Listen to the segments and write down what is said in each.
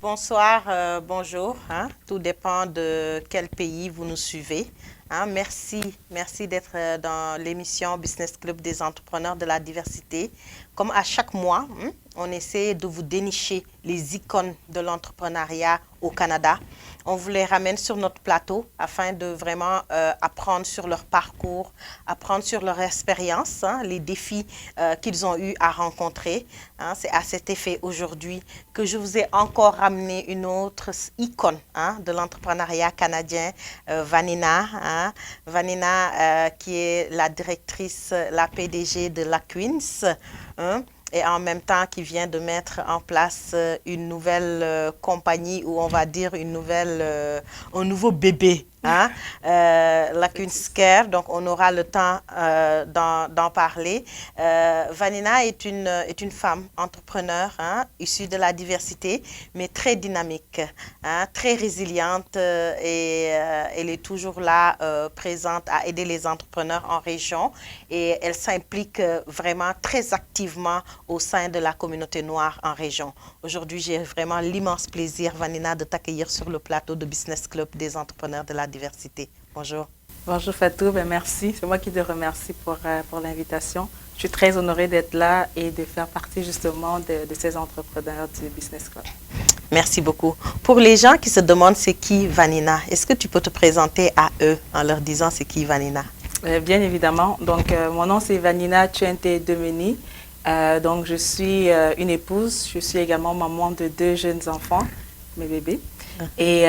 bonsoir, bonjour. Tout dépend de quel pays vous nous suivez. Merci d'être dans l'émission Business Club des entrepreneurs de la diversité. Comme à chaque mois, on essaie de vous dénicher les icônes de l'entrepreneuriat au Canada. On vous les ramène sur notre plateau afin de vraiment apprendre sur leur parcours, apprendre sur leur expérience, les défis qu'ils ont eu à rencontrer. C'est à cet effet aujourd'hui que je vous ai encore ramené une autre icône de l'entrepreneuriat canadien, Vanina. Vanina qui est la directrice, la PDG de la Queens. Et en même temps qui vient de mettre en place une nouvelle compagnie, ou on va dire un nouveau bébé, la Queen's Care. Donc on aura le temps d'en parler. Vanina est une femme entrepreneur, issue de la diversité, mais très dynamique, très résiliente, et elle est toujours là, présente à aider les entrepreneurs en région, et elle s'implique vraiment très activement au sein de la communauté noire en région. Aujourd'hui, j'ai vraiment l'immense plaisir, Vanina, de t'accueillir sur le plateau de Business Club des entrepreneurs de la diversité. Bonjour. Bonjour Fatou, merci. C'est moi qui te remercie pour l'invitation. Je suis très honorée d'être là et de faire partie justement de ces entrepreneurs du Business Club. Merci beaucoup. Pour les gens qui se demandent c'est qui Vanina, est-ce que tu peux te présenter à eux en leur disant c'est qui Vanina? Bien évidemment. Donc, mon nom c'est Vanina Tuente Demeni. Donc, je suis une épouse. Je suis également maman de 2 jeunes enfants, mes bébés. Et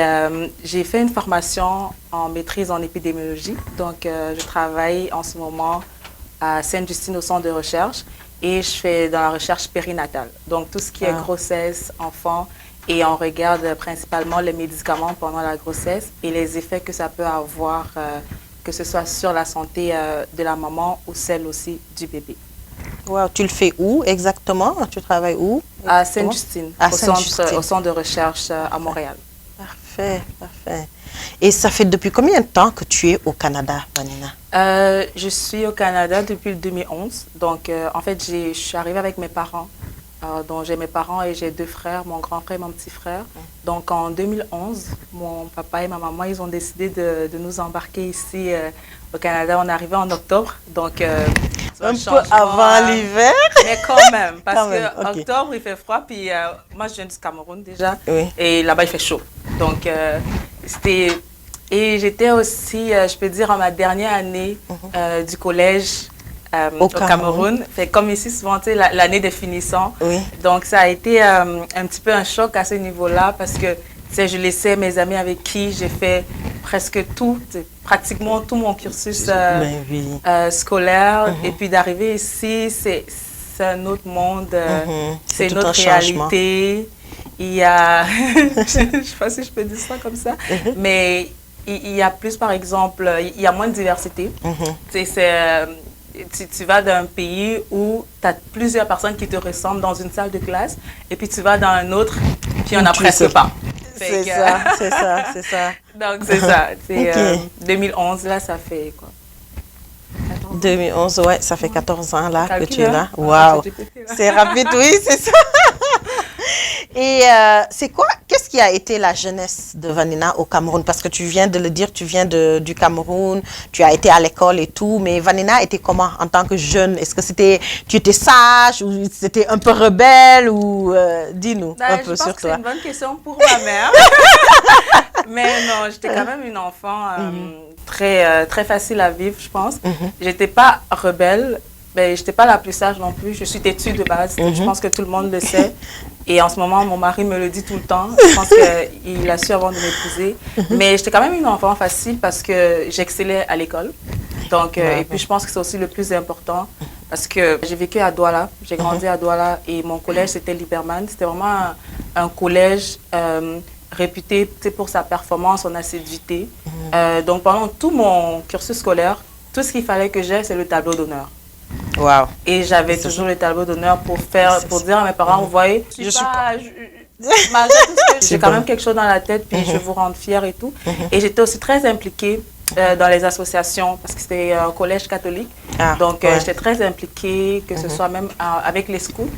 j'ai fait une formation en maîtrise en épidémiologie. Donc, je travaille en ce moment à Sainte-Justine au centre de recherche et je fais dans la recherche périnatale. Donc, tout ce qui est grossesse, enfant, et on regarde principalement les médicaments pendant la grossesse et les effets que ça peut avoir, que ce soit sur la santé de la maman ou celle aussi du bébé. Wow, tu le fais où exactement? Tu travailles où? À Sainte-Justine, au centre de recherche à Montréal. Parfait, parfait. Et ça fait depuis combien de temps que tu es au Canada, Vanina? Je suis au Canada depuis le 2011. Donc, en fait, je suis arrivée avec mes parents. Donc, j'ai mes parents et j'ai 2 frères, mon grand frère et mon petit frère. Donc, en 2011, mon papa et ma maman, ils ont décidé de nous embarquer ici au Canada. On est arrivé en octobre, donc un peu avant l'hiver. Mais quand même, parce qu'en octobre, il fait froid. Puis moi, je viens du Cameroun déjà. Oui. Et là-bas, il fait chaud. Donc, c'était... Et j'étais aussi, je peux dire, en ma dernière année du collège au Cameroun. Fait comme ici, souvent, tu sais, l'année de finissant. Oui. Donc, ça a été un petit peu un choc à ce niveau-là parce que, tu sais, je laissais mes amis avec qui j'ai fait presque tout, pratiquement tout mon cursus scolaire. Et puis d'arriver ici, c'est un autre monde, c'est une autre réalité. Il y a, je ne sais pas si je peux dire ça comme ça, mais il y a plus, par exemple, il y a moins de diversité. Tu vas d'un pays où tu as plusieurs personnes qui te ressemblent dans une salle de classe, et puis tu vas dans un autre, puis on n'a presque pas. C'est ça, c'est ça, c'est ça. Donc, c'est ça. 2011, là, ça fait quoi? 2011, ouais, ça fait 14 ans là que tu es là. Waouh, c'est rapide, oui, c'est ça. Et c'est quoi, qu'est-ce qui a été la jeunesse de Vanina au Cameroun? Parce que tu viens de le dire, tu viens du Cameroun, tu as été à l'école et tout, mais Vanina était comment en tant que jeune? Est-ce que tu étais sage ou c'était un peu rebelle ou dis-nous un peu sur toi. C'est une bonne question pour ma mère. Mais non, j'étais quand même une enfant très facile à vivre, je pense. J'étais pas rebelle. Ben, je n'étais pas la plus sage non plus. Je suis têtue de base. Je pense que tout le monde le sait. Et en ce moment, mon mari me le dit tout le temps. Je pense qu'il a su avant de m'épouser. Mais j'étais quand même une enfant facile parce que j'excellais à l'école. Donc, et puis, je pense que c'est aussi le plus important parce que j'ai vécu à Douala. J'ai grandi à Douala et mon collège, c'était Liberman. C'était vraiment un collège réputé pour sa performance, son assiduité. Donc, pendant tout mon cursus scolaire, tout ce qu'il fallait que j'aie, c'est le tableau d'honneur. Wow. Et j'avais toujours le tableau d'honneur pour dire à mes parents, vous voyez, j'ai quand même quelque chose dans la tête, puis je vous rends fière et tout. Et j'étais aussi très impliquée dans les associations, parce que c'était un collège catholique. Donc, j'étais très impliquée, que ce soit même avec les scouts.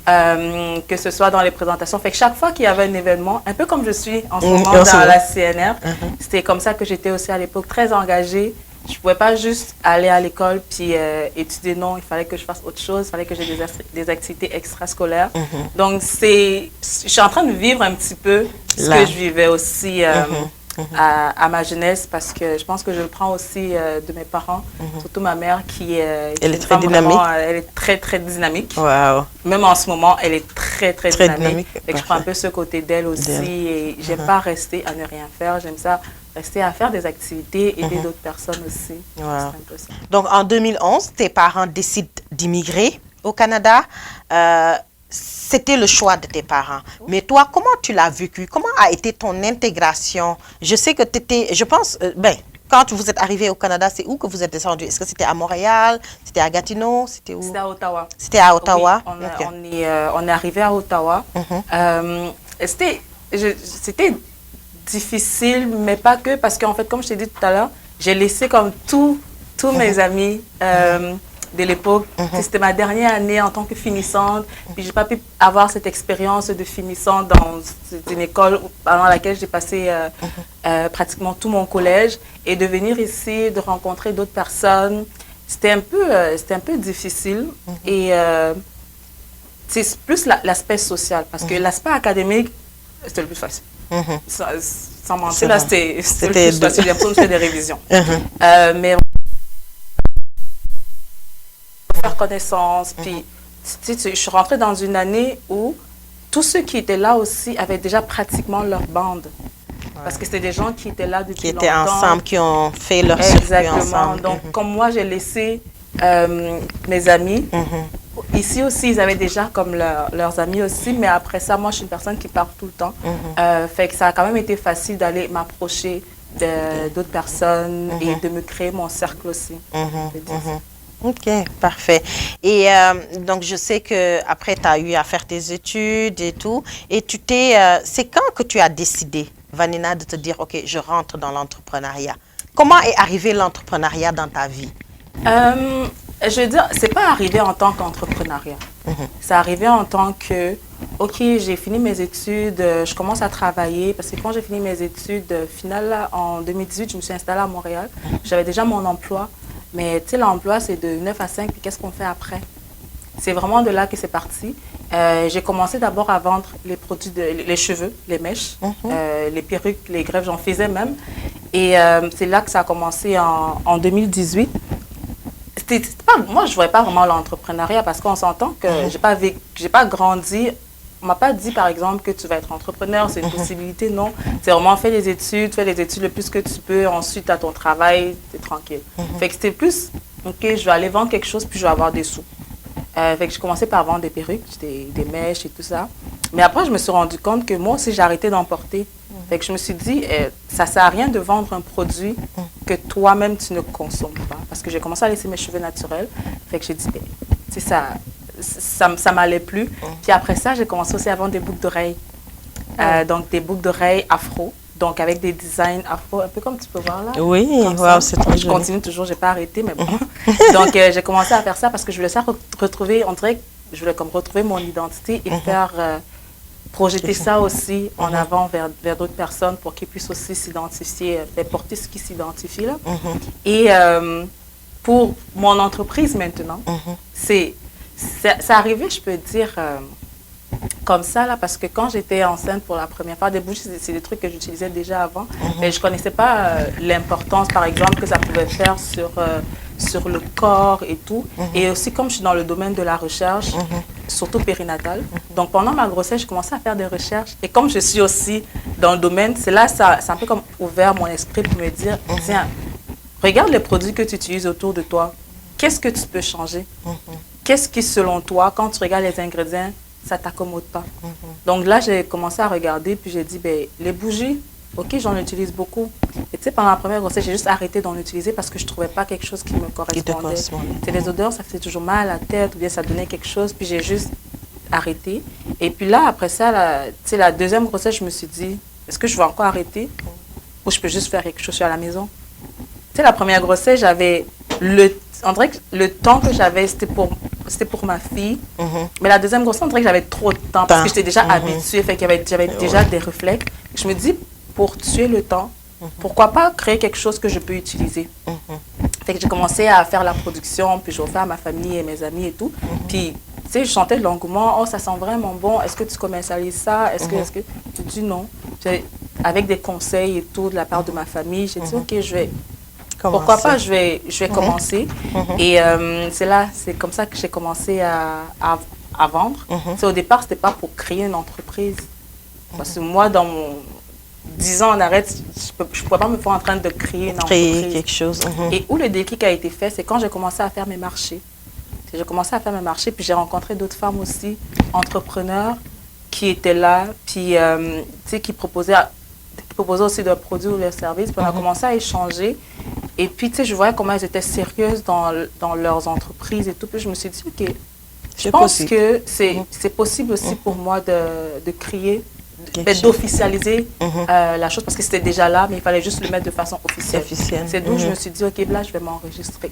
que ce soit dans les présentations. Fait que chaque fois qu'il y avait un événement, un peu comme je suis en ce moment dans la CNR, c'était comme ça que j'étais aussi à l'époque, très engagée. Je ne pouvais pas juste aller à l'école puis étudier, non, il fallait que je fasse autre chose, il fallait que j'ai des activités extrascolaires. Donc, je suis en train de vivre un petit peu ce que je vivais aussi à ma jeunesse, parce que je pense que je le prends aussi de mes parents, surtout ma mère qui est très dynamique. Elle est très, très dynamique. Wow. Même en ce moment, elle est très, très dynamique. Et je prends un peu ce côté d'elle aussi et j'aime pas rester à ne rien faire, j'aime ça rester à faire des activités, aider d'autres personnes aussi. Wow. Un peu ça. Donc, en 2011, tes parents décident d'immigrer au Canada. C'était le choix de tes parents. Mais toi, comment tu l'as vécu? Comment a été ton intégration? Je sais que tu étais, je pense, quand vous êtes arrivé au Canada, c'est où que vous êtes descendu? Est-ce que c'était à Montréal? C'était à Gatineau? C'était où? C'était à Ottawa. C'était à Ottawa? Oui, on est arrivé à Ottawa. C'était difficile, mais pas que, parce qu'en fait, comme je t'ai dit tout à l'heure, j'ai laissé comme tous mes amis de l'époque. C'était ma dernière année en tant que finissante. Puis, j'ai pas pu avoir cette expérience de finissante dans une école pendant laquelle j'ai passé pratiquement tout mon collège. Et de venir ici, de rencontrer d'autres personnes, c'était un peu difficile. Et c'est plus l'aspect social, parce que l'aspect académique, c'était le plus facile. Sans mentir, là, c'était le plus facile. Il y a besoin de faire des révisions. Mais faire connaissance, puis je suis rentrée dans une année où tous ceux qui étaient là aussi avaient déjà pratiquement leur bande. Parce que c'était des gens qui étaient là depuis longtemps. Qui étaient ensemble, qui ont fait leur circuit ensemble. Donc, comme moi, j'ai laissé mes amis. Ici aussi, ils avaient déjà comme leurs amis aussi, mais après ça, moi, je suis une personne qui part tout le temps. Fait que ça a quand même été facile d'aller m'approcher d'autres personnes et de me créer mon cercle aussi. Ok, parfait. Et donc, je sais qu'après, tu as eu à faire tes études et tout. Et c'est quand que tu as décidé, Vanina, de te dire, ok, je rentre dans l'entrepreneuriat? Comment est arrivé l'entrepreneuriat dans ta vie? Je veux dire, c'est pas arrivé en tant qu'entrepreneuriat. C'est arrivé en tant que, ok, j'ai fini mes études, je commence à travailler, parce que quand j'ai fini mes études finales en 2018, je me suis installée à Montréal. J'avais déjà mon emploi. Mais tu sais, l'emploi, c'est de 9 à 5, puis qu'est-ce qu'on fait après? C'est vraiment de là que c'est parti. J'ai commencé d'abord à vendre les produits, les cheveux, les mèches, les perruques, les greffes, j'en faisais même. Et c'est là que ça a commencé en 2018. Moi, je ne voyais pas vraiment l'entrepreneuriat parce qu'on s'entend que j'ai pas grandi. On ne m'a pas dit, par exemple, que tu vas être entrepreneur, c'est une possibilité, non. C'est vraiment fais les études le plus que tu peux, ensuite à ton travail, tu es tranquille. Fait que c'était plus, ok, je vais aller vendre quelque chose, puis je vais avoir des sous. Fait que j'ai commencé par vendre des perruques, des mèches et tout ça. Mais après, je me suis rendu compte que moi aussi, j'ai arrêté d'en porter. Fait que je me suis dit, ça ne sert à rien de vendre un produit que toi-même, tu ne consommes pas. Parce que j'ai commencé à laisser mes cheveux naturels. Fait que j'ai dit, c'est ça. Ça m'allait plus. Puis après ça, j'ai commencé aussi à vendre des boucles d'oreilles. Donc, des boucles d'oreilles afro. Donc, avec des designs afro, un peu comme tu peux voir là. Oui, wow, c'est très joli. Je continue toujours, je n'ai pas arrêté, mais bon. Donc, j'ai commencé à faire ça parce que je voulais ça retrouver, on dirait que je voulais comme retrouver mon identité et faire projeter ça aussi en avant vers d'autres personnes pour qu'ils puissent aussi s'identifier, porter ce qui s'identifie là. Et pour mon entreprise maintenant, c'est arrivé, je peux dire, comme ça, là, parce que quand j'étais enceinte pour la première fois, des bougies, c'est des trucs que j'utilisais déjà avant, mais je ne connaissais pas l'importance, par exemple, que ça pouvait faire sur le corps et tout. Et aussi, comme je suis dans le domaine de la recherche, surtout périnatale, donc pendant ma grossesse, je commençais à faire des recherches. Et comme je suis aussi dans le domaine, c'est là, ça un peu comme ouvert mon esprit pour me dire, tiens, regarde les produits que tu utilises autour de toi. Qu'est-ce que tu peux changer? Qu'est-ce qui, selon toi, quand tu regardes les ingrédients, ça ne t'accommode pas? Donc là, j'ai commencé à regarder, puis j'ai dit, ben, les bougies, ok, j'en utilise beaucoup. Et tu sais, pendant la première grossesse, j'ai juste arrêté d'en utiliser parce que je ne trouvais pas quelque chose qui me correspondait. C'est les odeurs, ça faisait toujours mal à la tête, ou bien ça donnait quelque chose, puis j'ai juste arrêté. Et puis là, après ça, tu sais, la deuxième grossesse, je me suis dit, est-ce que je vais encore arrêter ou je peux juste faire quelque chose à la maison? Tu sais, la première grossesse, j'avais on dirait que le temps que j'avais, c'était c'était pour ma fille. Mais la deuxième grossesse, on dirait que j'avais trop de temps parce que j'étais déjà habituée, fait qu'il j'avais déjà des réflexes. Je me dis, pour tuer le temps, pourquoi pas créer quelque chose que je peux utiliser? Fait que j'ai commencé à faire la production, puis je refais à ma famille et mes amis et tout. Puis, tu sais, je sentais de l'engouement. Oh, ça sent vraiment bon. Est-ce que tu commercialises ça? Est-ce que... Je dis non. Avec des conseils et tout de la part de ma famille, j'ai dit, OK, je vais... Pourquoi pas, je vais commencer. Et c'est comme ça que j'ai commencé à vendre. Au départ, ce n'était pas pour créer une entreprise. Parce que moi, dans mon 10 ans en arrêt, je ne pouvais pas me voir en train de créer une entreprise. Créer quelque chose. Et où le déclic a été fait, c'est quand j'ai commencé à faire mes marchés. J'ai commencé à faire mes marchés, puis j'ai rencontré d'autres femmes aussi, entrepreneurs, qui étaient là, puis qui proposaient aussi des produits ou des services. Puis on a commencé à échanger. Et puis, je voyais comment elles étaient sérieuses dans leurs entreprises et tout. Puis je me suis dit, OK, je pense que c'est possible aussi pour moi de créer, d'officialiser la chose, parce que c'était déjà là, mais il fallait juste le mettre de façon officielle. C'est d'où je me suis dit, OK, là, je vais m'enregistrer.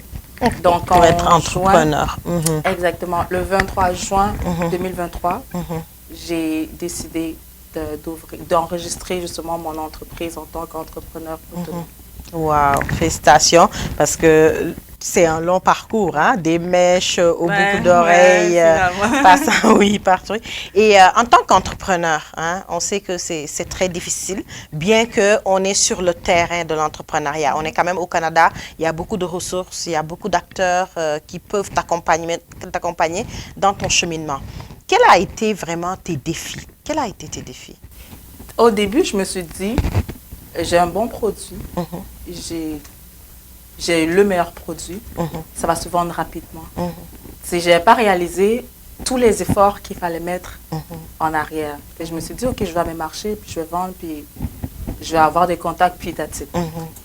Donc, pour être entrepreneur. Exactement. Le 23 juin 2023, j'ai décidé d'enregistrer justement mon entreprise en tant qu'entrepreneur autonome. Wow, félicitations, parce que c'est un long parcours, hein? Des mèches au bout d'oreilles, passant, partout. Et en tant qu'entrepreneur, hein, on sait que c'est très difficile, bien qu'on est sur le terrain de l'entrepreneuriat. On est quand même au Canada, il y a beaucoup de ressources, il y a beaucoup d'acteurs qui peuvent t'accompagner dans ton cheminement. Quels ont été vraiment tes défis? Quels ont été tes défis? Au début, je me suis dit, j'ai un bon produit, j'ai le meilleur produit, ça va se vendre rapidement. Je n'ai pas réalisé tous les efforts qu'il fallait mettre en arrière. Et je me suis dit, OK, je vais à mes marchés, puis je vais vendre, puis je vais avoir des contacts, puis that's it.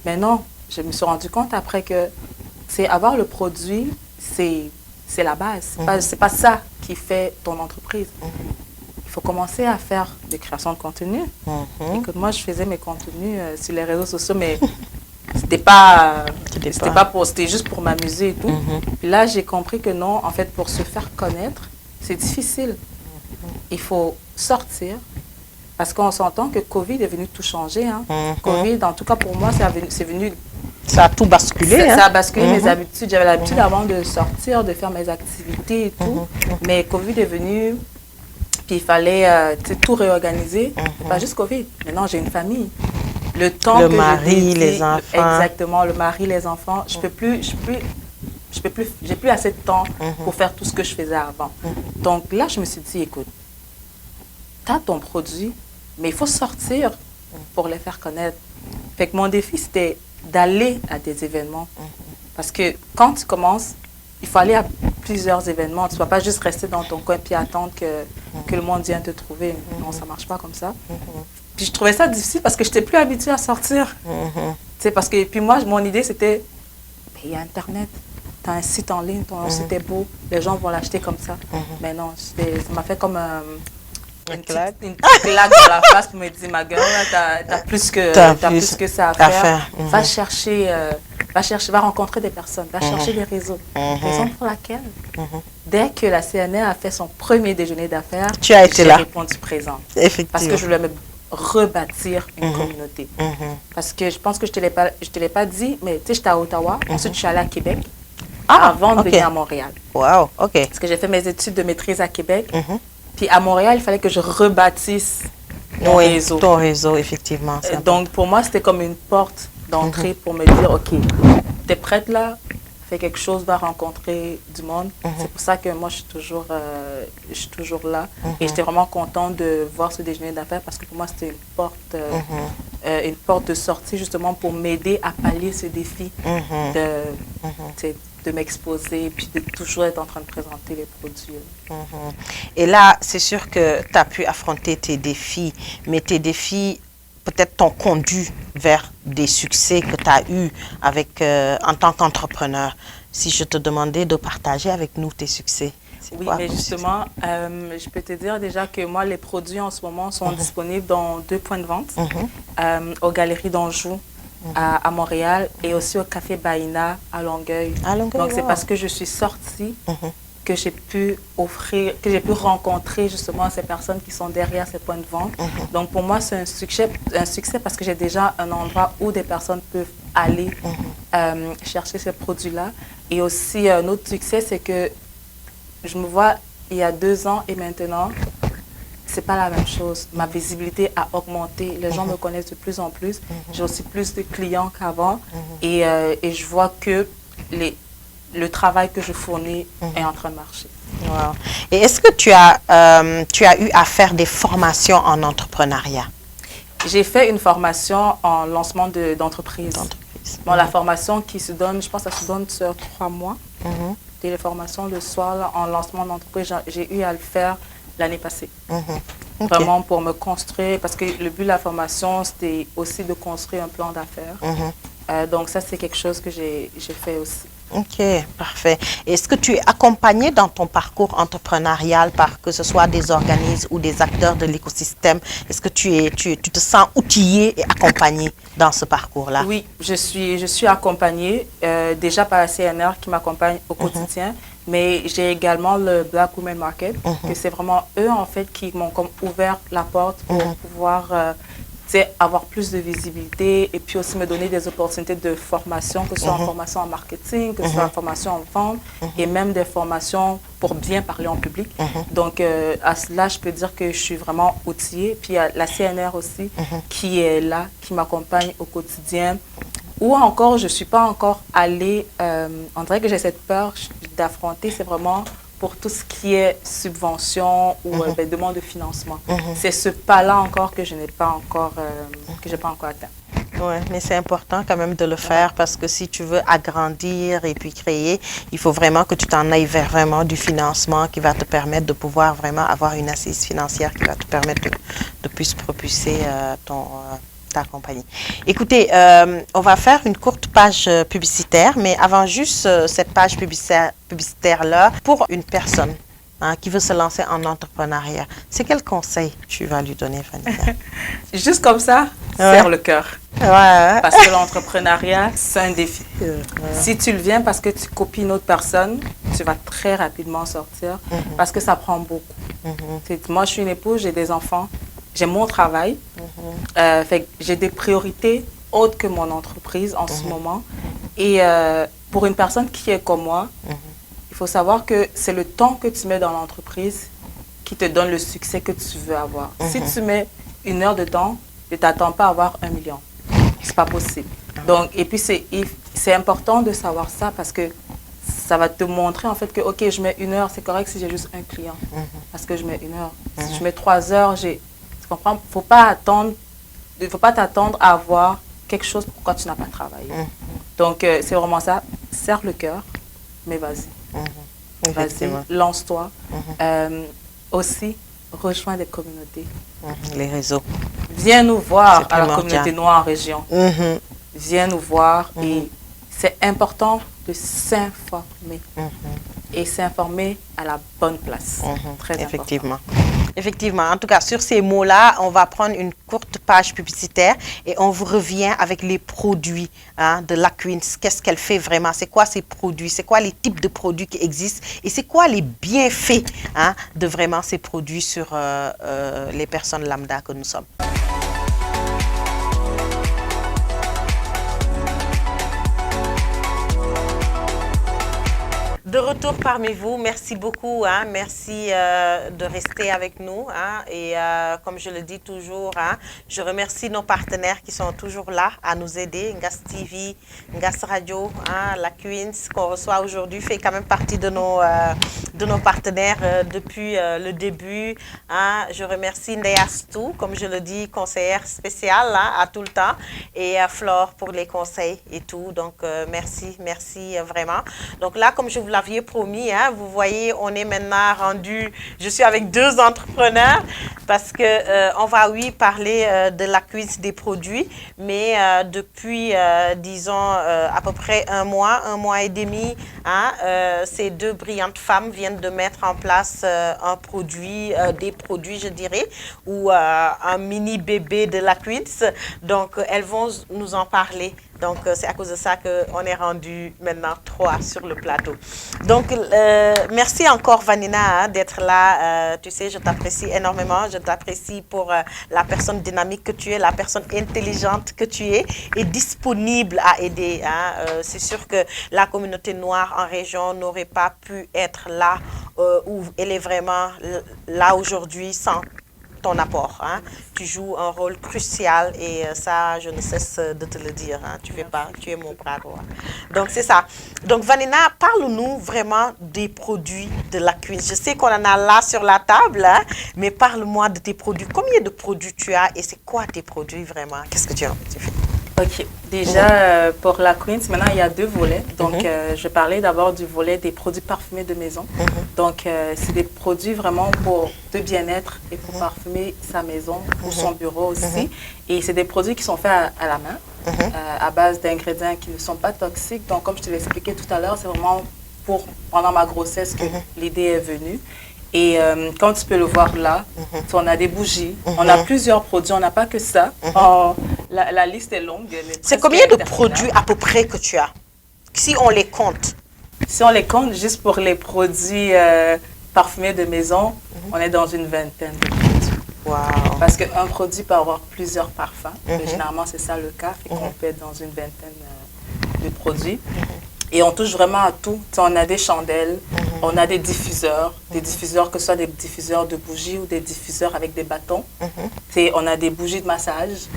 Mais non, je me suis rendu compte après que avoir le produit, c'est la base. C'est pas ça qui fait ton entreprise. Il faut commencer à faire des créations de contenu. Écoute, moi, je faisais mes contenus sur les réseaux sociaux, mais c'était juste pour m'amuser et tout. Puis là, j'ai compris que non, en fait, pour se faire connaître, c'est difficile. Il faut sortir, parce qu'on s'entend que Covid est venu tout changer. Hein. Covid, en tout cas pour moi, c'est venu... Ça a tout basculé. Ça a basculé mes habitudes. J'avais l'habitude avant de sortir, de faire mes activités et tout. Mais Covid est venu... Puis il fallait tout réorganiser. Pas juste Covid. Maintenant, j'ai une famille. Le temps le mari, les enfants. Exactement, le mari, les enfants. J'ai plus assez de temps pour faire tout ce que je faisais avant. Donc là, je me suis dit, écoute, tu as ton produit, mais il faut sortir pour les faire connaître. Fait que mon défi, c'était d'aller à des événements. Parce que quand tu commences, il faut aller à plusieurs événements. Tu ne vas pas juste rester dans ton coin et attendre que le monde vienne te trouver. Non, ça ne marche pas comme ça. Puis je trouvais ça difficile parce que je n'étais plus habituée à sortir. Parce que, puis moi, mon idée, c'était, il y a Internet. Tu as un site en ligne, ton site est beau. Les gens vont l'acheter comme ça. Mais non, ça m'a fait comme une petite claque dans la face pour me dire, ma gueule, tu as plus que ça à faire. Va rencontrer des personnes, va chercher des réseaux. Raison pour laquelle, dès que la CNR a fait son premier déjeuner d'affaires, j'ai répondu présent. Parce que je voulais me rebâtir une communauté. Parce que je pense que je ne te l'ai pas dit, mais tu sais, j'étais à Ottawa, ensuite je suis allée à Québec, avant de venir à Montréal. Wow, OK. Parce que j'ai fait mes études de maîtrise à Québec. Puis à Montréal, il fallait que je rebâtisse mon réseau. Ton réseau, effectivement. Donc pour moi, c'était comme une porte d'entrée pour me dire, OK, tu es prête là, fais quelque chose, va rencontrer du monde. C'est pour ça que moi, je suis toujours là. Et j'étais vraiment contente de voir ce déjeuner d'affaires parce que pour moi, c'était une porte de sortie justement pour m'aider à pallier ce défi de m'exposer et puis de toujours être en train de présenter les produits. Et là, c'est sûr que tu as pu affronter tes défis, mais tes défis peut-être t'ont conduit vers des succès que tu as eus en tant qu'entrepreneur. Si je te demandais de partager avec nous tes succès. Oui, mais justement, je peux te dire déjà que moi, les produits en ce moment sont disponibles dans 2 points de vente, aux Galeries d'Anjou à Montréal et aussi au Café Baïna à Longueuil. Donc, c'est parce que je suis sortie que j'ai pu offrir, que j'ai pu rencontrer justement ces personnes qui sont derrière ces points de vente. Donc pour moi, c'est un succès parce que j'ai déjà un endroit où des personnes peuvent aller chercher ces produits-là. Et aussi, un autre succès, c'est que je me vois il y a 2 ans et maintenant, c'est pas la même chose. Ma visibilité a augmenté. Les gens me connaissent de plus en plus. J'ai aussi plus de clients qu'avant. Et je vois que le travail que je fournis est en train de marcher. Wow. Et est-ce que tu as eu à faire des formations en entrepreneuriat? J'ai fait une formation en lancement d'entreprise. Bon, la formation qui se donne, je pense que ça se donne sur 3 mois. Et les formations le soir là, en lancement d'entreprise, j'ai eu à le faire l'année passée. Okay. Vraiment pour me construire, parce que le but de la formation, c'était aussi de construire un plan d'affaires. Donc ça, c'est quelque chose que j'ai fait aussi. Ok, parfait. Est-ce que tu es accompagné dans ton parcours entrepreneurial par que ce soit des organismes ou des acteurs de l'écosystème? Est-ce que tu te sens outillé et accompagné dans ce parcours-là? Oui, je suis accompagnée déjà par la CNR qui m'accompagne au quotidien, mais j'ai également le Black Women Market, que c'est vraiment eux en fait qui m'ont comme ouvert la porte pour pouvoir avoir plus de visibilité et puis aussi me donner des opportunités de formation, que ce soit en formation en marketing, que ce soit en formation en vente et même des formations pour bien parler en public. Donc, à cela, je peux dire que je suis vraiment outillée. Puis, il y a la CNR aussi qui est là, qui m'accompagne au quotidien. Ou encore, je ne suis pas encore allée, on dirait que j'ai cette peur d'affronter, c'est vraiment pour tout ce qui est subvention ou demande de financement. C'est ce pas-là encore que je n'ai pas encore, atteint. Oui, mais c'est important quand même de le faire parce que si tu veux agrandir et puis créer, il faut vraiment que tu t'en ailles vers vraiment du financement qui va te permettre de pouvoir vraiment avoir une assise financière qui va te permettre de plus propulser ta compagnie. Écoutez, on va faire une courte page publicitaire, mais avant juste cette page publicitaire-là, pour une personne qui veut se lancer en entrepreneuriat, c'est quel conseil tu vas lui donner, Vanessa? Juste comme ça, serre le cœur. Parce que l'entrepreneuriat, c'est un défi. Si tu le viens parce que tu copies une autre personne, tu vas très rapidement sortir parce que ça prend beaucoup. Moi, je suis une épouse, j'ai des enfants. J'ai mon travail, j'ai des priorités autres que mon entreprise en ce moment. Et pour une personne qui est comme moi, il faut savoir que c'est le temps que tu mets dans l'entreprise qui te donne le succès que tu veux avoir. Si tu mets 1 heure de temps, ne t'attends pas à avoir 1 million. C'est pas possible. Donc, et puis, c'est important de savoir ça parce que ça va te montrer en fait que, OK, je mets 1 heure, c'est correct si j'ai juste un client. Parce que je mets 1 heure. Si je mets 3 heures, tu comprends? Il ne faut pas t'attendre à avoir quelque chose pourquoi tu n'as pas travaillé. Donc, c'est vraiment ça. Serre le cœur, mais vas-y. Vas-y, lance-toi. Aussi, rejoins des communautés. Les réseaux. Viens nous voir à la communauté noire en région. Viens nous voir et c'est important de s'informer. Et s'informer à la bonne place. Très Effectivement. Important. Effectivement. En tout cas, sur ces mots-là, on va prendre une courte page publicitaire et on vous revient avec les produits de La Queens. Qu'est-ce qu'elle fait vraiment? C'est quoi ces produits? C'est quoi les types de produits qui existent? Et c'est quoi les bienfaits de vraiment ces produits sur les personnes lambda que nous sommes? De retour parmi vous, merci beaucoup, merci de rester avec nous. Et comme je le dis toujours, je remercie nos partenaires qui sont toujours là à nous aider. Ngas TV, Ngas Radio, La Queens qu'on reçoit aujourd'hui fait quand même partie de nos partenaires depuis le début. Je remercie Ndeya Stou, comme je le dis, conseillère spéciale à tout le temps, et Flore pour les conseils et tout. Donc merci vraiment. Donc là, comme je vous l'aviez promis, vous voyez, on est maintenant rendu, je suis avec 2 entrepreneurs parce que on va parler de la cuisse des produits, mais depuis disons à peu près un mois et demi, ces 2 brillantes femmes viennent de mettre en place des produits je dirais, ou un mini bébé de la cuisse. Donc elles vont nous en parler Donc, c'est à cause de ça qu'on est rendu maintenant 3 sur le plateau. Donc, merci encore, Vanina, d'être là. Tu sais, je t'apprécie énormément. Je t'apprécie pour la personne dynamique que tu es, la personne intelligente que tu es et disponible à aider. C'est sûr que la communauté noire en région n'aurait pas pu être là où elle est vraiment là aujourd'hui sans ton apport. Tu joues un rôle crucial et ça, je ne cesse de te le dire. Tu es mon bras droit. Donc, c'est ça. Donc, Vanina, parle-nous vraiment des produits de la cuisine. Je sais qu'on en a là sur la table, mais parle-moi de tes produits. Combien de produits tu as et c'est quoi tes produits vraiment? Qu'est-ce que tu fais? Ok, déjà pour la Queens, maintenant il y a 2 volets. Donc je parlais d'abord du volet des produits parfumés de maison. Donc c'est des produits vraiment pour de bien-être et pour parfumer sa maison ou son bureau aussi. Et c'est des produits qui sont faits à la main, à base d'ingrédients qui ne sont pas toxiques. Donc comme je te l'ai expliqué tout à l'heure, c'est vraiment pour pendant ma grossesse que l'idée est venue. Et comme tu peux le voir là, on a des bougies, on a plusieurs produits, on n'a pas que ça. La liste est longue. C'est combien de produits à peu près que tu as, si on les compte? Si on les compte, juste pour les produits parfumés de maison, on est dans une vingtaine de produits. Wow. Parce qu'un produit peut avoir plusieurs parfums. Généralement, c'est ça le cas, et qu'on peut être dans une vingtaine de produits. Et on touche vraiment à tout. On a des chandelles, on a des diffuseurs que ce soit des diffuseurs de bougies ou des diffuseurs avec des bâtons. On a des bougies de massage.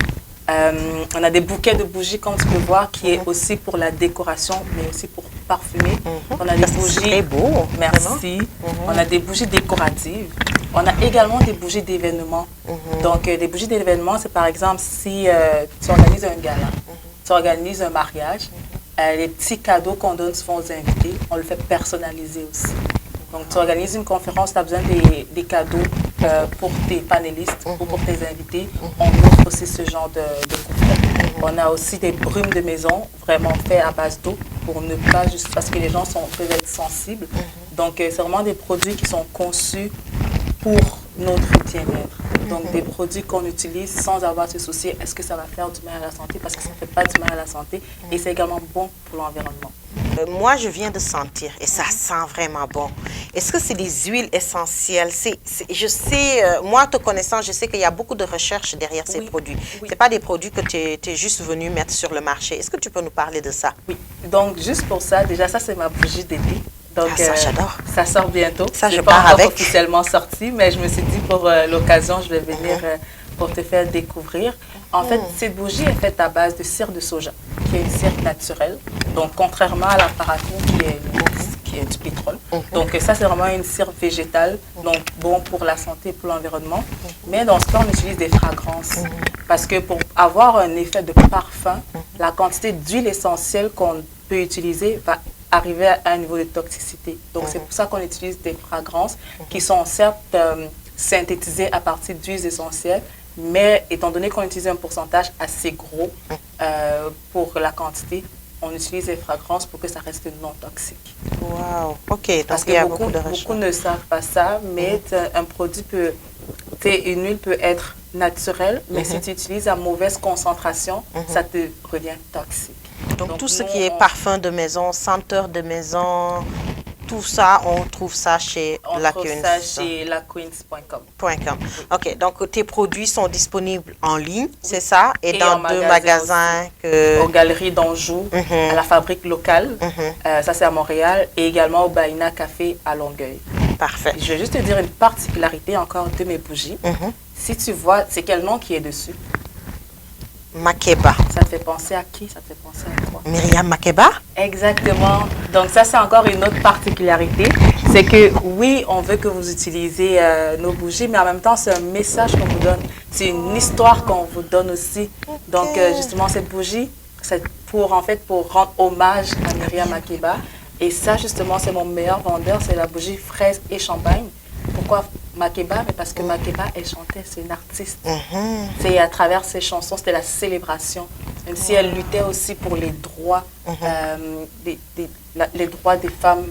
On a des bouquets de bougies, comme tu peux voir, qui est aussi pour la décoration, mais aussi pour parfumer. On a des bougies. Très beau. Merci. On a des bougies décoratives. On a également des bougies d'événement. Donc, des bougies d'événement, c'est par exemple si tu organises un gala, tu organises un mariage. Les petits cadeaux qu'on donne souvent aux invités, on le fait personnaliser aussi. Donc, tu organises une conférence, tu as besoin des cadeaux pour tes panélistes ou pour tes invités. On offre aussi ce genre de coupons. On a aussi des brumes de maison, vraiment faits à base d'eau, pour ne pas juste parce que les gens peuvent être sensibles. Donc, c'est vraiment des produits qui sont conçus pour notre bien-être. Donc, des produits qu'on utilise sans avoir à se soucier, est-ce que ça va faire du mal à la santé? Parce que ça ne fait pas du mal à la santé et c'est également bon pour l'environnement. Moi, je viens de sentir et ça sent vraiment bon. Est-ce que c'est des huiles essentielles? Je sais, moi, te connaissant, je sais qu'il y a beaucoup de recherches derrière ces produits. Ce n'est pas des produits que tu es juste venu mettre sur le marché. Est-ce que tu peux nous parler de ça? Oui. Donc, juste pour ça, déjà, ça, c'est ma bougie d'été. Donc, ça, j'adore. Ça sort bientôt. Ça, je pars pars avec. Officiellement sorti, mais je me suis dit pour l'occasion, je vais venir pour te faire découvrir. En fait, cette bougie est faite à base de cire de soja, qui est une cire naturelle. Donc, contrairement à la paraffine qui est du pétrole. Donc, ça, c'est vraiment une cire végétale, donc bon pour la santé et pour l'environnement. Mais dans ce cas, on utilise des fragrances. Parce que pour avoir un effet de parfum, la quantité d'huile essentielle qu'on peut utiliser va arriver à un niveau de toxicité. Donc, c'est pour ça qu'on utilise des fragrances qui sont certes synthétisées à partir d'huiles essentielles, mais étant donné qu'on utilise un pourcentage assez gros pour la quantité, on utilise les fragrances pour que ça reste non toxique. Wow, ok. Parce que beaucoup ne savent pas ça, mais un produit peut, une huile peut être naturelle, mais si tu utilises à mauvaise concentration, ça te revient toxique. Donc tout ce qui est parfum de maison, senteur de maison, tout ça, on trouve ça chez La Queens. On trouve ça chez laqueens.com. Ok, donc tes produits sont disponibles en ligne, c'est ça? Et dans 2 magasins aux Galeries d'Anjou, à la Fabrique locale, ça c'est à Montréal, et également au Baïna Café à Longueuil. Parfait. Je vais juste te dire une particularité encore de mes bougies. Si tu vois, c'est quel nom qui est dessus? Makeba. Ça te fait penser à qui? Ça te fait penser à quoi? Myriam Makeba? Exactement. Donc ça, c'est encore une autre particularité. C'est que oui, on veut que vous utilisez nos bougies, mais en même temps, c'est un message qu'on vous donne. C'est une histoire qu'on vous donne aussi. Donc justement, cette bougie, c'est pour rendre hommage à Myriam Makeba. Et ça, justement, c'est mon meilleur vendeur. C'est la bougie fraise et champagne. Pourquoi Makeba? Mais parce que Makeba, elle chantait, c'est une artiste. C'est à travers ses chansons, c'était la célébration. Même si elle luttait aussi pour les droits, les droits des femmes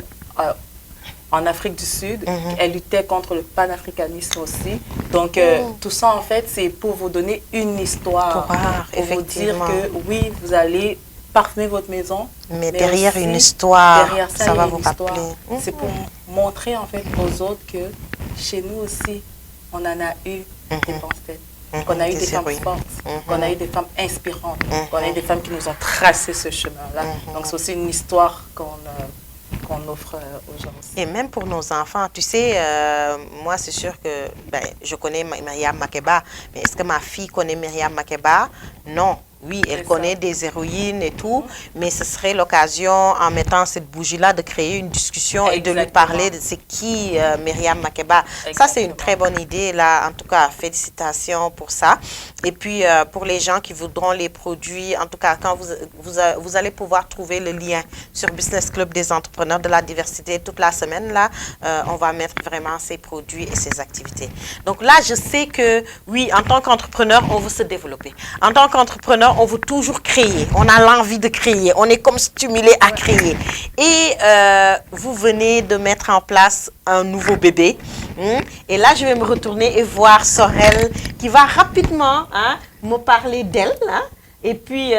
en Afrique du Sud. Elle luttait contre le panafricanisme aussi. Donc, tout ça, en fait, c'est pour vous donner une histoire. Pour vous dire que oui, vous allez parfumer votre maison. Mais derrière une histoire, derrière ça va vous histoire. rappeler. C'est pour montrer en fait aux autres que chez nous aussi, on en a eu des pensées. Qu'on a eu des femmes fortes, qu'on a eu des femmes inspirantes, qu'on a eu des femmes qui nous ont tracé ce chemin-là. Donc c'est aussi une histoire qu'on offre aux gens aussi. Et même pour nos enfants, tu sais, moi c'est sûr que je connais Myriam Makeba, mais est-ce que ma fille connaît Myriam Makeba? Non. Oui, elle connaît des héroïnes et tout, mais ce serait l'occasion, en mettant cette bougie-là, de créer une discussion et de lui parler de c'est qui Myriam Makeba. Ça, c'est une très bonne idée, là. En tout cas, félicitations pour ça. Et puis, pour les gens qui voudront les produits, en tout cas, quand vous allez pouvoir trouver le lien sur Business Club des entrepreneurs de la diversité toute la semaine, là, on va mettre vraiment ces produits et ces activités. Donc là, je sais que, oui, en tant qu'entrepreneur, on veut se développer. En tant qu'entrepreneur, on veut toujours créer. On a l'envie de créer. On est comme stimulé à créer. Et vous venez de mettre en place un nouveau bébé. Et là, je vais me retourner et voir Sorel qui va rapidement me parler d'elle. Et puis,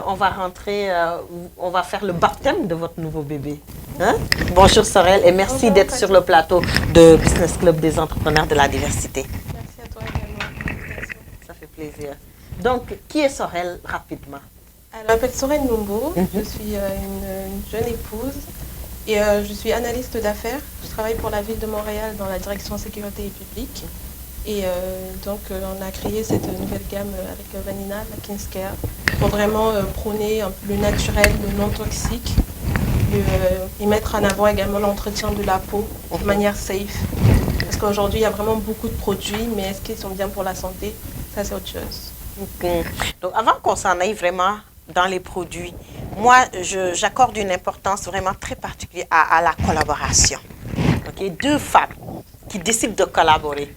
on va rentrer, on va faire le baptême de votre nouveau bébé. Bonjour Sorel et merci d'être sur le plateau de Business Club des entrepreneurs de la diversité. Merci à toi également. Ça fait plaisir. Donc, qui est Sorel rapidement? Alors, je m'appelle Sorel Numbo, je suis une jeune épouse et je suis analyste d'affaires. Je travaille pour la ville de Montréal dans la direction sécurité et publique. Et donc, on a créé cette nouvelle gamme avec Vanina, la Kinscare, pour vraiment prôner un peu le naturel, le non toxique et mettre en avant également l'entretien de la peau de manière safe. Parce qu'aujourd'hui, il y a vraiment beaucoup de produits, mais est-ce qu'ils sont bien pour la santé? Ça, c'est autre chose. Donc, avant qu'on s'en aille vraiment dans les produits, moi, j'accorde une importance vraiment très particulière à la collaboration. Okay? Deux femmes qui décident de collaborer.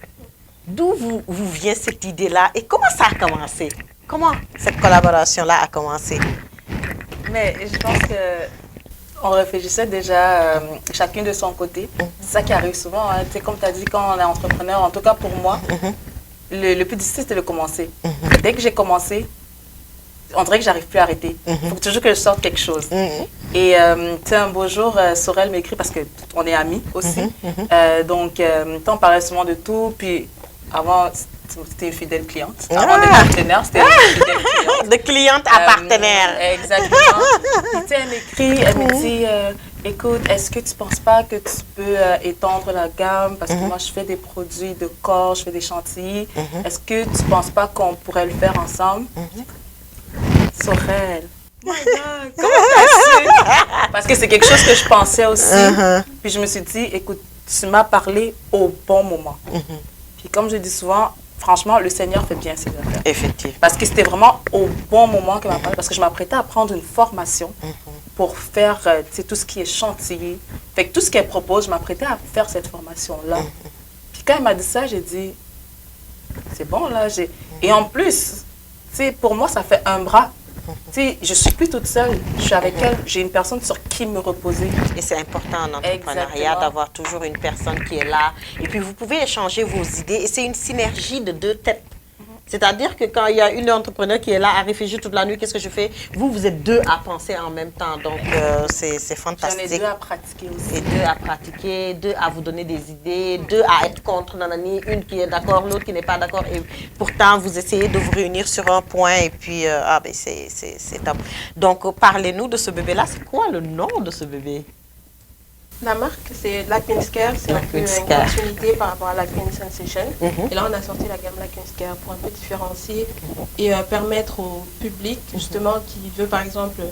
D'où vous vient cette idée-là et comment ça a commencé? Comment cette collaboration-là a commencé? Mais je pense que on réfléchissait déjà chacune de son côté. C'est ça qui arrive souvent. Comme tu as dit, quand on est entrepreneur, en tout cas pour moi, le plus difficile, c'était de commencer. Dès que j'ai commencé, on dirait que j'arrive plus à arrêter. Il faut toujours que je sorte quelque chose. Et un beau jour, Sorel m'écrit parce qu'on est amis aussi. Donc, on parlait souvent de tout. Puis, avant, c'était une fidèle cliente. Avant d'être partenaire, c'était une fidèle cliente. De cliente à partenaire. Exactement. Elle m'écrit, elle me dit... écoute, est-ce que tu ne penses pas que tu peux étendre la gamme? Parce que moi, je fais des produits de corps, je fais des chantilly. Est-ce que tu ne penses pas qu'on pourrait le faire ensemble? Sorel. Oh my God, comment t'as su? Parce que c'est quelque chose que je pensais aussi. Puis je me suis dit, écoute, tu m'as parlé au bon moment. Puis comme je dis souvent, franchement, le Seigneur fait bien ses affaires. Effectivement. Parce que c'était vraiment au bon moment qu'il m'a parlé. Parce que je m'apprêtais à prendre une formation pour faire tout ce qui est chantilly. Fait que tout ce qu'elle propose, je m'apprêtais à faire cette formation-là. Puis quand elle m'a dit ça, j'ai dit, c'est bon là. Et en plus, pour moi, ça fait un bras. Je ne suis plus toute seule. Je suis avec elle. J'ai une personne sur qui me reposer. Et c'est important en entrepreneuriat d'avoir toujours une personne qui est là. Et puis, vous pouvez échanger vos idées. Et c'est une synergie de deux têtes. C'est-à-dire que quand il y a une entrepreneur qui est là à réfléchir toute la nuit, qu'est-ce que je fais? Vous êtes deux à penser en même temps. Donc, c'est fantastique. J'en ai deux à pratiquer aussi. Et deux à pratiquer, deux à vous donner des idées, deux à être contre nanani, une qui est d'accord, l'autre qui n'est pas d'accord. Et pourtant, vous essayez de vous réunir sur un point et puis, c'est top. Donc, parlez-nous de ce bébé-là. C'est quoi le nom de ce bébé? La marque, c'est la Kinscare, c'est un peu une continuité par rapport à la Green Sensation. Et là, on a sorti la gamme la Kinscare pour un peu différencier et permettre au public, justement, qui veut, par exemple,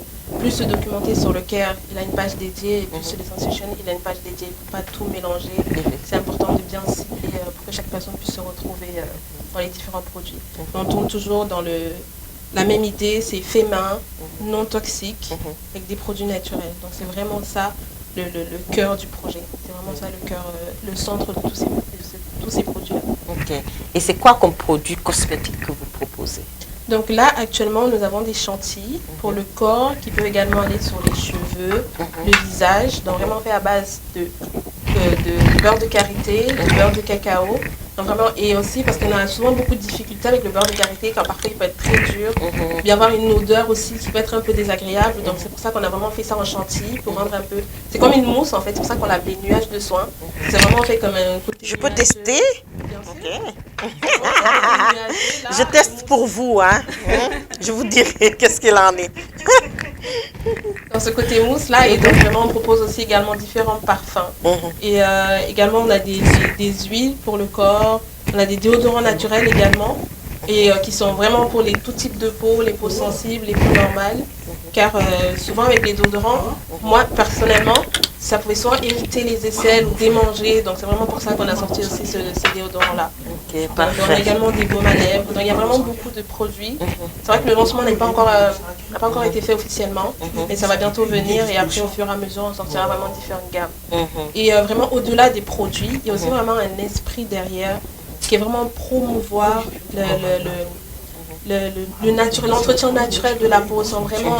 plus se documenter sur le care, il a une page dédiée, et puis sur les Sensation, il a une page dédiée pour ne pas tout mélanger. C'est important de bien cibler pour que chaque personne puisse se retrouver dans les différents produits. On tourne toujours dans la même idée, c'est fait main, non toxique, avec des produits naturels. Donc, c'est vraiment ça. Le cœur du projet. C'est vraiment ça le cœur, le centre de tous ces produits-là. Ok. Et c'est quoi comme produit cosmétique que vous proposez? Donc là, actuellement, nous avons des chantilly pour le corps qui peut également aller sur les cheveux, le visage, donc vraiment fait à base de beurre de karité, de beurre de cacao, Donc vraiment, et aussi parce qu'on a souvent beaucoup de difficultés avec le beurre de karité, quand parfois il peut être très dur, il peut y avoir une odeur aussi qui peut être un peu désagréable. Donc c'est pour ça qu'on a vraiment fait ça en chantilly pour rendre un peu. C'est comme une mousse en fait, c'est pour ça qu'on l'appelle nuage de soin. C'est vraiment fait comme un côté. Je peux tester? Bien sûr. Ok. Je teste pour vous, hein. Je vous dirai qu'est-ce qu'il en est. Dans ce côté mousse là, et donc vraiment on propose aussi également différents parfums. Et également on a des huiles pour le corps, on a des déodorants naturels également, et qui sont vraiment pour tout type de peau, les peaux sensibles, les peaux normales. Car souvent avec les déodorants, moi personnellement, ça pouvait souvent éviter les aisselles ou démanger. Donc c'est vraiment pour ça qu'on a sorti aussi ce déodorant-là. Ok, On parfait. a également des baumes à lèvres. Donc il y a vraiment beaucoup de produits. C'est vrai que le lancement n'a pas encore été fait officiellement, mais ça va bientôt venir. Et après, au fur et à mesure, on sortira vraiment différentes gammes. Et vraiment, au-delà des produits, il y a aussi vraiment un esprit derrière qui est vraiment promouvoir l'entretien naturel de la peau. Sans vraiment,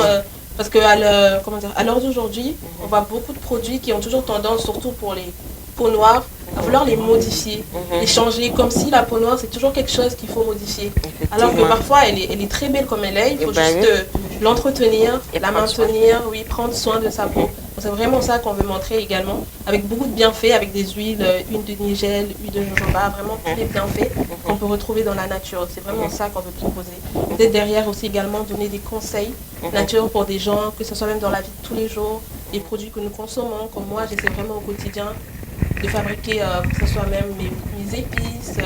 parce qu'à l'heure d'aujourd'hui, on voit beaucoup de produits qui ont toujours tendance, surtout pour les peaux noires, à vouloir les modifier, les changer, comme si la peau noire c'est toujours quelque chose qu'il faut modifier. Alors que parfois elle est très belle comme elle est, il faut juste l'entretenir, la maintenir, oui, prendre soin de sa peau. C'est vraiment ça qu'on veut montrer également, avec beaucoup de bienfaits, avec des huiles, huile de nigel, huile de jojoba, vraiment tous les bienfaits qu'on peut retrouver dans la nature. C'est vraiment ça qu'on veut proposer. Peut-être derrière aussi également donner des conseils nature pour des gens, que ce soit même dans la vie de tous les jours, les produits que nous consommons, comme moi j'essaie vraiment au quotidien de fabriquer, que ce soit même mes épices,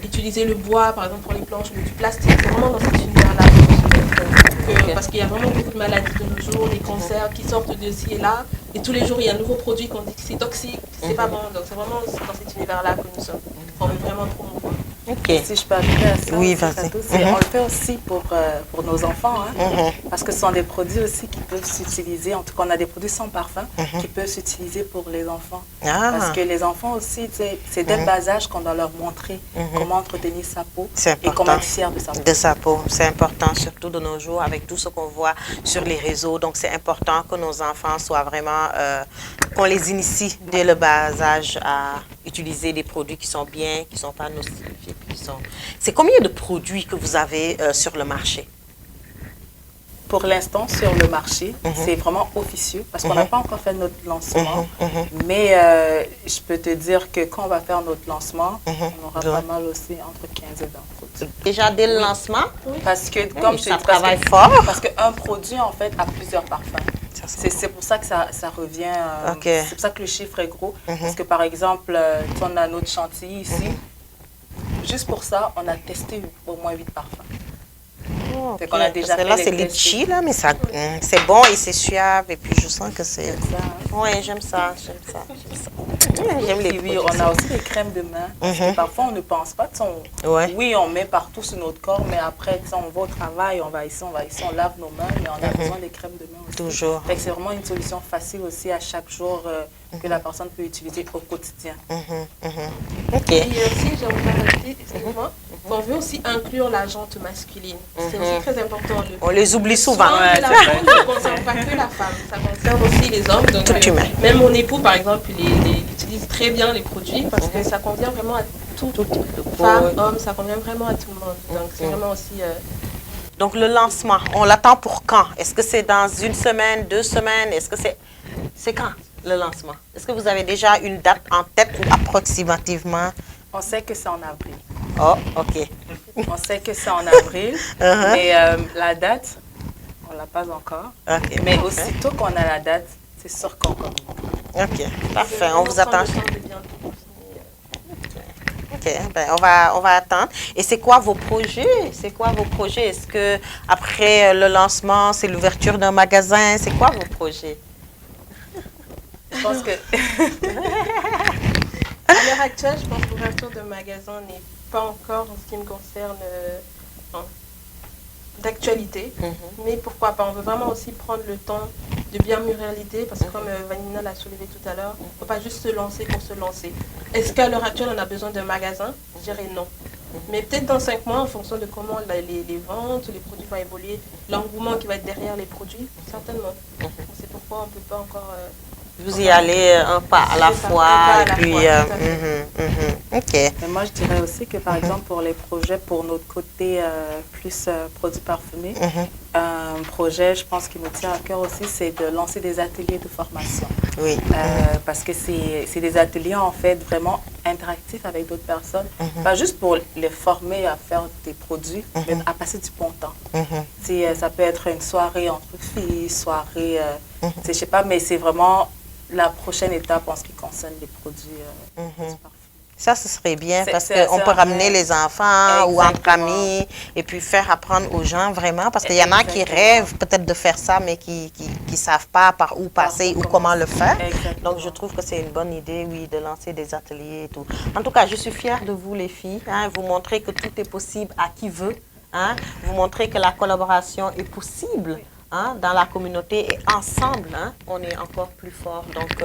utiliser le bois par exemple pour les planches, ou du plastique. C'est vraiment dans cet univers-là parce qu'il y a vraiment beaucoup de maladies de nos jours, des cancers qui sortent de ci et là, et tous les jours il y a un nouveau produit qu'on dit que c'est toxique, c'est pas bon. Donc c'est vraiment dans cet univers-là que nous sommes, qu'on veut vraiment promouvoir. Ok. Si je peux ajouter à ça, Oui, aussi, vas-y. Fatou, on le fait aussi pour nos enfants, hein, parce que ce sont des produits aussi qui peuvent s'utiliser, en tout cas on a des produits sans parfum qui peuvent s'utiliser pour les enfants. Parce que les enfants aussi, c'est dès le bas âge qu'on doit leur montrer comment entretenir sa peau et comment être fier de sa peau. De sa peau, c'est important, surtout de nos jours avec tout ce qu'on voit sur les réseaux. Donc c'est important que nos enfants soient vraiment, qu'on les initie dès le bas âge à utiliser des produits qui sont bien, qui ne sont pas nocifs. C'est combien de produits que vous avez sur le marché? Pour l'instant, sur le marché, c'est vraiment officieux parce qu'on n'a pas encore fait notre lancement. Mais je peux te dire que quand on va faire notre lancement, on aura pas mal aussi entre 15 et 20 produits. Déjà dès le lancement? Parce que, comme je te ça dis, travaille fort. Parce qu'un produit, en fait, a plusieurs parfums. C'est pour ça que ça revient, c'est pour ça que le chiffre est gros. Parce que, par exemple, on a notre chantilly ici. Juste pour ça, on a testé au moins 8 parfums. Okay. On a déjà là, c'est litchi, là, mais ça, c'est bon et c'est suave. Et puis, je sens que c'est... Oui, j'aime ça, j'aime les oui, on a aussi des crèmes de main. Parce que parfois, on ne pense pas. Oui, on met partout sur notre corps, mais après, on va au travail, on va ici, on lave nos mains, mais on a besoin des crèmes de main aussi. Toujours. C'est vraiment une solution facile aussi à chaque jour que la personne peut utiliser au quotidien. Ok. Et aussi, j'aimerais rajouter, excuse-moi, on veut aussi inclure la jante masculine. C'est aussi très important. On les oublie souvent. La peau ne concerne pas que la femme, ça concerne aussi les hommes. Donc, tout humain. Même mon époux, par exemple, il utilise très bien les produits parce que ça convient vraiment à tout type de peau. Femme, homme, ça convient vraiment à tout le monde. Donc c'est vraiment aussi... Donc le lancement, on l'attend pour quand? Est-ce que c'est dans 1 semaine, 2 semaines? Est-ce que c'est quand le lancement? Est-ce que vous avez déjà une date en tête ou approximativement? On sait que c'est en avril. Oh, ok. On sait que c'est en avril, mais la date, on ne l'a pas encore. Okay. Mais aussitôt qu'on a la date, c'est sûr qu'on communique. Ok, parfait. On vous attend. Ok, ben on va attendre. Et c'est quoi vos projets? Est-ce que après le lancement, c'est l'ouverture d'un magasin? C'est quoi vos projets? Je pense que... À l'heure actuelle, je pense que l'ouverture de magasin n'est pas encore, en ce qui me concerne, d'actualité. Mais pourquoi pas? On veut vraiment aussi prendre le temps de bien mûrir l'idée, parce que comme Vanina l'a soulevé tout à l'heure, il ne faut pas juste se lancer pour se lancer. Est-ce qu'à l'heure actuelle, on a besoin d'un magasin? Je dirais non. Mais peut-être dans 5 mois, en fonction de comment les ventes, les produits vont évoluer, l'engouement qui va être derrière les produits, certainement. C'est pourquoi on ne peut pas encore Vous y allez un pas à la fois. Et puis, ok. Mais moi, je dirais aussi que, par exemple, pour les projets, pour notre côté plus produits parfumés, un projet, je pense, qui me tient à cœur aussi, c'est de lancer des ateliers de formation. Oui. Parce que c'est des ateliers, en fait, vraiment interactifs avec d'autres personnes. Pas juste pour les former à faire des produits, mais à passer du bon temps. Ça peut être une soirée entre filles, soirée, je sais pas, mais c'est vraiment la prochaine étape en ce qui concerne les produits parfumés. Ça, ce serait bien parce qu'on peut ramener les enfants ou entre amis et puis faire apprendre aux gens vraiment parce qu'il y en a qui rêvent peut-être de faire ça mais qui ne savent pas par où passer ou comment le faire. Donc, je trouve que c'est une bonne idée, oui, de lancer des ateliers et tout. En tout cas, je suis fière de vous, les filles. Hein, vous montrez que tout est possible à qui veut. Hein, vous montrez que la collaboration est possible. Hein, dans la communauté et ensemble, hein, on est encore plus fort. Donc,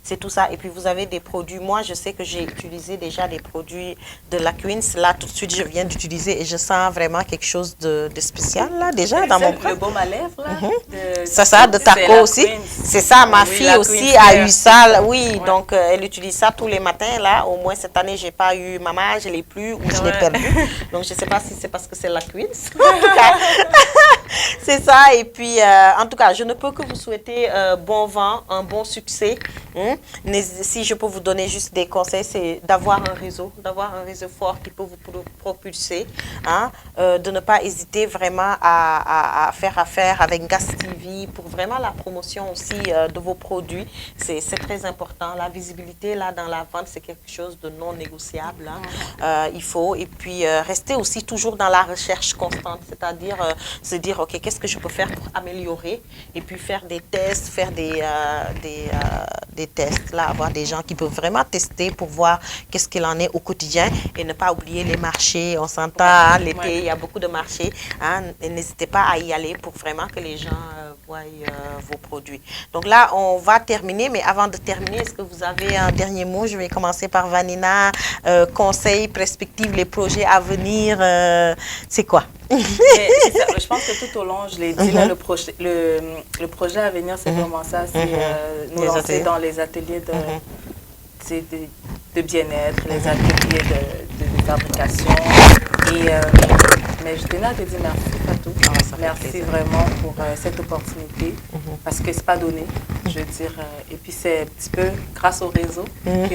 c'est tout ça. Et puis, vous avez des produits. Moi, je sais que j'ai utilisé déjà des produits de la Queens. Là, tout de suite, je viens d'utiliser et je sens vraiment quelque chose de spécial, là, déjà, dans mon bras. Le baume à lèvres, là. C'est ça, de Taco aussi. C'est ça, ma fille aussi a eu ça. Oui, donc, elle utilise ça tous les matins, là. Au moins, cette année, j'ai pas eu maman, je l'ai plus ou je l'ai perdu. Donc, je sais pas si c'est parce que c'est la Queens. En tout cas, c'est ça. Et puis, en tout cas, je ne peux que vous souhaiter bon vent, un bon succès. Si je peux vous donner juste des conseils, c'est d'avoir un réseau fort qui peut vous propulser, hein, de ne pas hésiter vraiment à faire affaire avec Gas TV pour vraiment la promotion aussi de vos produits. C'est très important. La visibilité là dans la vente, c'est quelque chose de non négociable. Hein. Il faut, et puis rester aussi toujours dans la recherche constante, c'est-à-dire se dire, OK, qu'est-ce que je peux faire pour améliorer et puis faire des tests, faire des tests, là, avoir des gens qui peuvent vraiment tester pour voir qu'est-ce qu'il en est au quotidien et ne pas oublier les marchés. On s'entend, hein, l'été, il y a beaucoup de marchés. Hein, n'hésitez pas à y aller pour vraiment que les gens voient vos produits. Donc là, on va terminer, mais avant de terminer, est-ce que vous avez un dernier mot? Je vais commencer par Vanina. Conseils, perspectives, les projets à venir, c'est quoi? Je pense que tout au long, je l'ai dit, là, le projet à venir, c'est vraiment ça, c'est nous lancer dans les ateliers de bien-être, les ateliers de fabrication. Mais je tenais à te dire merci, Fatou. Merci vraiment pour cette opportunité, parce que c'est pas donné, je veux dire. Et puis c'est un petit peu grâce au réseau que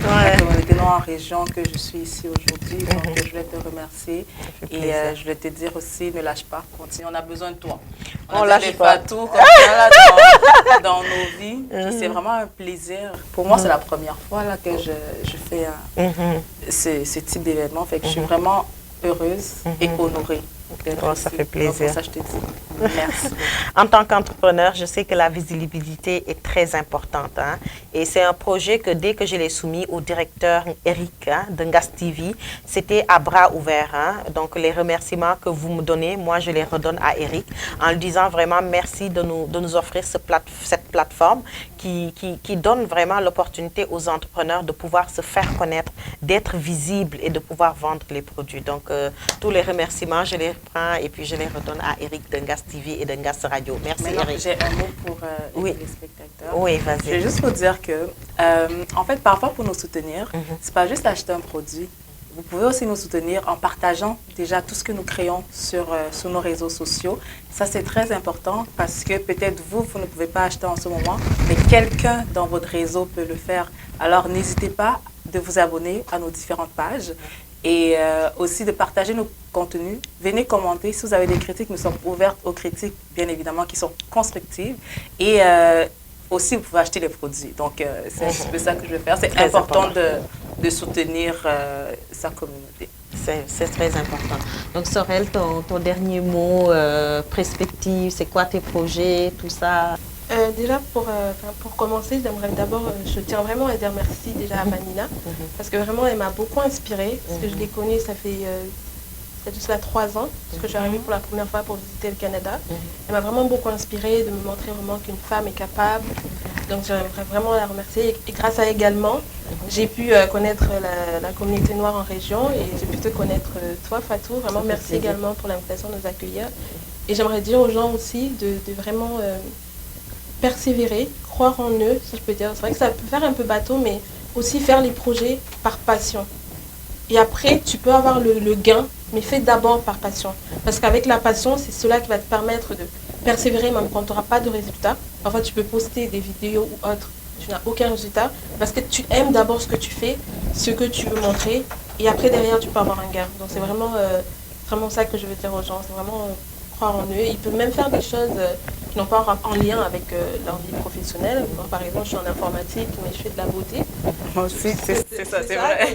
la communauté noire en région que je suis ici aujourd'hui. Donc je voulais te remercier et je voulais te dire aussi, ne lâche pas, continue, on a besoin de toi. On lâche pas tout comme ça là, dans nos vies. C'est vraiment un plaisir. Pour moi, c'est la première fois là, que je fais ce type d'événement. Fait que je suis vraiment heureuse et honorée. Ça fait plaisir. Donc, ça, je te dis merci. En tant qu'entrepreneur, je sais que la visibilité est très importante. Hein, et c'est un projet que dès que je l'ai soumis au directeur Eric de Gas TV, c'était à bras ouverts. Hein. Donc les remerciements que vous me donnez, moi je les redonne à Eric en lui disant vraiment merci de nous offrir cette plateforme qui donne vraiment l'opportunité aux entrepreneurs de pouvoir se faire connaître, d'être visibles et de pouvoir vendre les produits. Donc tous les remerciements, je les prends et puis je les redonne à Eric de Gas TV et de Gas Radio. Merci Eric. J'ai un mot pour les spectateurs. Oui, vas-y. Je vais juste vous dire que, en fait, parfois pour nous soutenir, c'est pas juste acheter un produit. Vous pouvez aussi nous soutenir en partageant déjà tout ce que nous créons sur nos réseaux sociaux. Ça, c'est très important parce que peut-être vous ne pouvez pas acheter en ce moment, mais quelqu'un dans votre réseau peut le faire. Alors, n'hésitez pas de vous abonner à nos différentes pages et aussi de partager nos contenus. Venez commenter. Si vous avez des critiques, nous sommes ouverts aux critiques, bien évidemment, qui sont constructives. Et aussi, vous pouvez acheter les produits. Donc, c'est un petit peu ça que je vais faire. C'est important de soutenir sa communauté. C'est très important. Donc, Sorel, ton dernier mot, perspective, c'est quoi tes projets, tout ça? Déjà, pour commencer, j'aimerais d'abord, je tiens vraiment à dire merci déjà à Vanina, parce que vraiment, elle m'a beaucoup inspirée, parce que je l'ai connue, ça fait juste là 3 ans, parce que je suis arrivée pour la première fois pour visiter le Canada. Elle m'a vraiment beaucoup inspirée de me montrer vraiment qu'une femme est capable. Donc, j'aimerais vraiment la remercier. Et grâce à elle également, j'ai pu connaître la communauté noire en région et j'ai pu te connaître toi, Fatou. Vraiment, merci également pour l'invitation de nous accueillir. Et j'aimerais dire aux gens aussi de vraiment persévérer, croire en eux, ça je peux dire. C'est vrai que ça peut faire un peu bateau, mais aussi faire les projets par passion. Et après, tu peux avoir le gain, mais fais d'abord par passion. Parce qu'avec la passion, c'est cela qui va te permettre de persévérer même quand tu n'auras pas de résultat. Parfois, tu peux poster des vidéos ou autres, tu n'as aucun résultat, parce que tu aimes d'abord ce que tu fais, ce que tu veux montrer, et après, derrière, tu peux avoir un gain. Donc, c'est vraiment, vraiment ça que je veux dire aux gens. C'est vraiment croire en eux. Ils peuvent même faire des choses qui n'ont pas en lien avec leur vie professionnelle. Moi, par exemple, je suis en informatique, mais je fais de la beauté. Moi aussi, c'est ça, c'est vrai.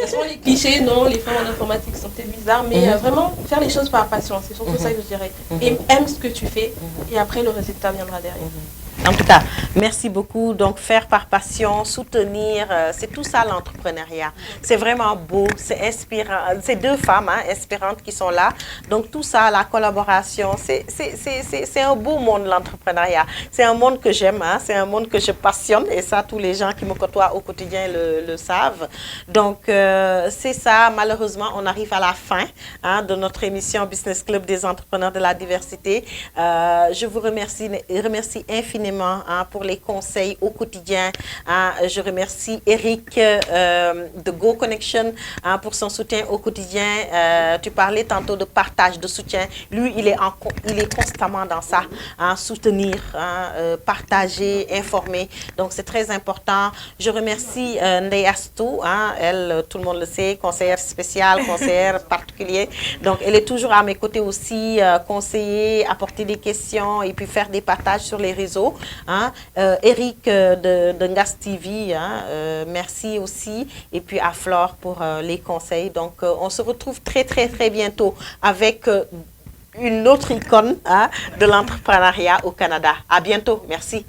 Ce sont les clichés, non, les femmes en informatique sont peut-être bizarres, mais vraiment faire les choses par passion, c'est surtout ça que je dirais. Et aime ce que tu fais, et après le résultat viendra derrière. En tout cas, merci beaucoup. Donc, faire par passion, soutenir, c'est tout ça l'entrepreneuriat. C'est vraiment beau, c'est inspirant. C'est deux femmes inspirantes qui sont là. Donc, tout ça, la collaboration, c'est un beau monde, l'entrepreneuriat. C'est un monde que j'aime, c'est un monde que je passionne. Et ça, tous les gens qui me côtoient au quotidien le savent. Donc, c'est ça. Malheureusement, on arrive à la fin de notre émission Business Club des entrepreneurs de la diversité. Je vous remercie infiniment pour les conseils au quotidien. Je remercie Eric de Go Connection pour son soutien au quotidien. Tu parlais tantôt de partage, de soutien. Lui, il est constamment dans ça. Soutenir, partager, informer. Donc, c'est très important. Je remercie Ndeye Astou. Elle, tout le monde le sait, conseillère spéciale, conseillère particulière. Donc, elle est toujours à mes côtés aussi, conseiller, apporter des questions et puis faire des partages sur les réseaux. Eric de Ngas TV, merci aussi. Et puis à Flore pour les conseils. Donc, on se retrouve très, très, très bientôt avec une autre icône de l'entrepreneuriat au Canada. À bientôt. Merci.